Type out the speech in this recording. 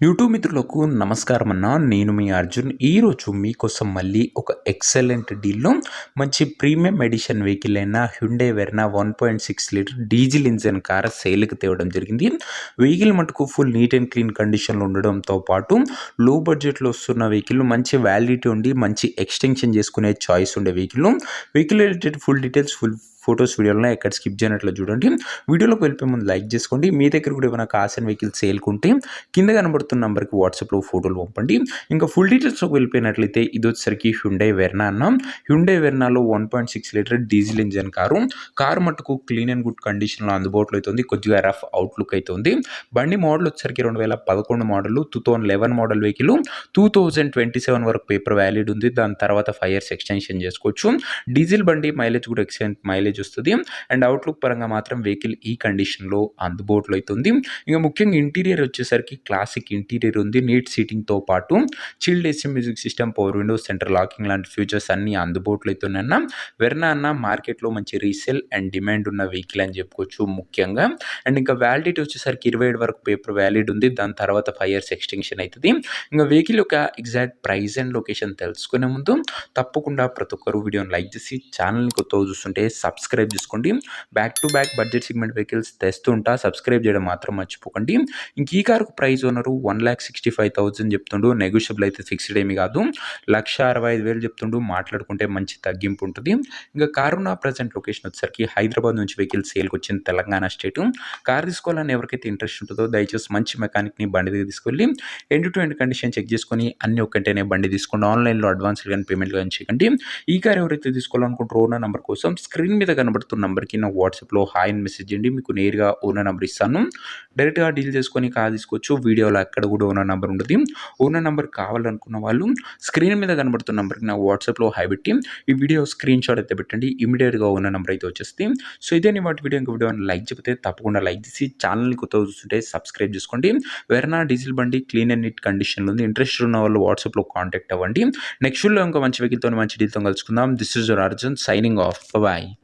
YouTube మిత్రులకు నమస్కారం అన్న. నేను మీ అర్జున్. ఈరోజు మీకోసం మళ్ళీ ఒక ఎక్సలెంట్ డీల్లో మంచి ప్రీమియం ఎడిషన్ వెహికల్ అయిన Hyundai Verna 1.6 litre diesel engine car సేల్కి తేవడం జరిగింది. వెహికల్ మటుకు ఫుల్ నీట్ అండ్ క్లీన్ కండిషన్లో ఉండడంతో పాటు లో బడ్జెట్లో వస్తున్న వెహికల్ మంచి వ్యాలిడిటీ ఉండి మంచి ఎక్స్టెన్షన్ చేసుకునే చాయిస్ ఉండే vehicle related full details photos వీడియోలో ఎక్కడ స్కిప్ చేయనట్లు చూడండి. వీడియోలోకి వెళ్ళిపోయే ముందు లైక్ చేసుకోండి. మీ దగ్గర కూడా ఏమైనా కార్స్ అండ్ వెహికల్స్ సేల్కుంటే కింద కనబడుతున్న నెంబర్కి వాట్సాప్లో ఫోటోలు పంపండి. ఇంకా ఫుల్ డీటెయిల్స్లోకి వెళ్ళిపోయినట్లయితే ఇది వచ్చేసరికి హ్యుండై వెర్నా అన్న. హ్యుండై వెర్నాలో 1.6 లీటర్ డీజిల్ ఇంజన్ కారు మట్టుకు క్లీన్ అండ్ గుడ్ కండిషన్లో అందుబాటులో అవుతుంది. కొద్దిగా రఫ్ అవుట్లుక్ అవుతుంది. బండి మోడల్ వచ్చేసరికి 2011 మోడల్, 2011 మోడల్ వెహికల్ 2027 వరకు పేపర్ వ్యాలిడ్ ఉంది. దాని తర్వాత 5 years ఎక్స్టెన్షన్ చేసుకోవచ్చు. డీజిల్ బండి మైలేజ్ కూడా ఎక్సలెంట్ మైలేజ్ వస్తుంది. అండ్ అవుట్లుక్ పరంగా మాత్రం వెహికల్ ఈ కండిషన్లో అందుబాటులో అవుతుంది. ఇంకా ముఖ్యంగా ఇంటీరియర్ వచ్చేసరికి క్లాసిక్ ఇంటీరియర్ ఉంది. నీట్ సీటింగ్తో పాటు chilled AC music system, power Windows, centre locking లాంటి ఫీచర్స్ అన్నీ అందుబాటులో అవుతున్నాయన్న. వెర్నా అన్న మార్కెట్లో మంచి రీసేల్ అండ్ డిమాండ్ ఉన్న వెహికల్ అని చెప్పుకోవచ్చు ముఖ్యంగా. అండ్ ఇంకా వ్యాలిడిటీ వచ్చేసరికి 27 వరకు పేపర్ వ్యాలిడ్ ఉంది. దాని తర్వాత 5 years ఎక్స్టెన్షన్ అవుతుంది. ఇంకా వెహికల్ యొక్క ఎగ్జాక్ట్ ప్రైస్ అండ్ లొకేషన్ తెలుసుకునే ముందు తప్పకుండా ప్రతి ఒక్కరు వీడియోని లైక్ చేసి ఛానల్ని కొత్తగా చూస్తుంటే సబ్స్క్రైబ్ చేసుకోండి. Back to back budget segment vehicles తెస్తుంటా, సబ్స్క్రైబ్ చేయడం మాత్రం మర్చిపోకండి. ఇంక ఈ కారుకు ప్రైస్ ఓనరు 1,65,000 చెప్తుండు. నెగోషియబుల్ అయితే ఫిక్స్డ్ ఏమి కాదు. 1,65,000 చెప్తుండు. మాట్లాడుకుంటే మంచి తగ్గింపు ఉంటుంది. ఇంకా కారు నా ప్రజెంట్ లొకేషన్ వచ్చేసరికి హైదరాబాద్ నుంచి వెహికల్ సేల్కి వచ్చింది తెలంగాణ స్టేట్. కార్ తీసుకోవాలని ఎవరికైతే ఇంట్రెస్ట్ ఉంటుందో దయచేసి మంచి మెకానిక్ని బండి దగ్గర తీసుకెళ్ళి end to end condition check చేసుకొని అన్ని ఒక్కటేనే బండి తీసుకోండి. ఆన్లైన్లో అడ్వాన్స్ కానీ పేమెంట్ కానీ చేయకండి. ఈ కార్ ఎవరైతే తీసుకోవాలనుకుంటారో ఓనర్ నెంబర్ కోసం స్క్రీన్ మీద కనబడుతున్న నెంబర్కి నా వాట్సాప్లో హాయ్ అని మెసేజ్ చేయండి. మీకు నేరుగా ఓనర్ నెంబర్ ఇస్తాను. డైరెక్ట్గా డీల్ చేసుకొని కార్ తీసుకోవచ్చు. వీడియోలో ఎక్కడ కూడా ఓనర్ నెంబర్ ఉంటుంది. ఓనర్ నెంబర్ కావాలనుకున్న వాళ్ళు స్క్రీన్ మీద కనబడుతున్న నెంబర్కి నా వాట్సాప్లో హాయ్ పెట్టి ఈ వీడియో స్క్రీన్ షాట్ అయితే పెట్టండి. ఇమీడియట్గా ఓనర్ నెంబర్ అయితే వచ్చేస్తే. సో ఇదే వాటి వీడియో. ఇంకా వీడియో లైక్ చెప్తే తప్పకుండా లైక్ చేసి ఛానల్ని కొత్తగా చూస్తుంటే సబ్స్క్రైబ్ చేసుకోండి. వెర్నా డీజిల్ బండి క్లీన్ అండ్ నీట్ కండిషన్లో ఉంది. ఇంట్రెస్ట్ ఉన్న వాళ్ళు వాట్సాప్లో కాంటాక్ట్ అవ్వండి. నెక్స్ట్ వీడియోలో ఇంకా మంచి వెహికల్తో మంచి డీల్తో కలుసుకుందాం. This is your Arjun signing off. Bye.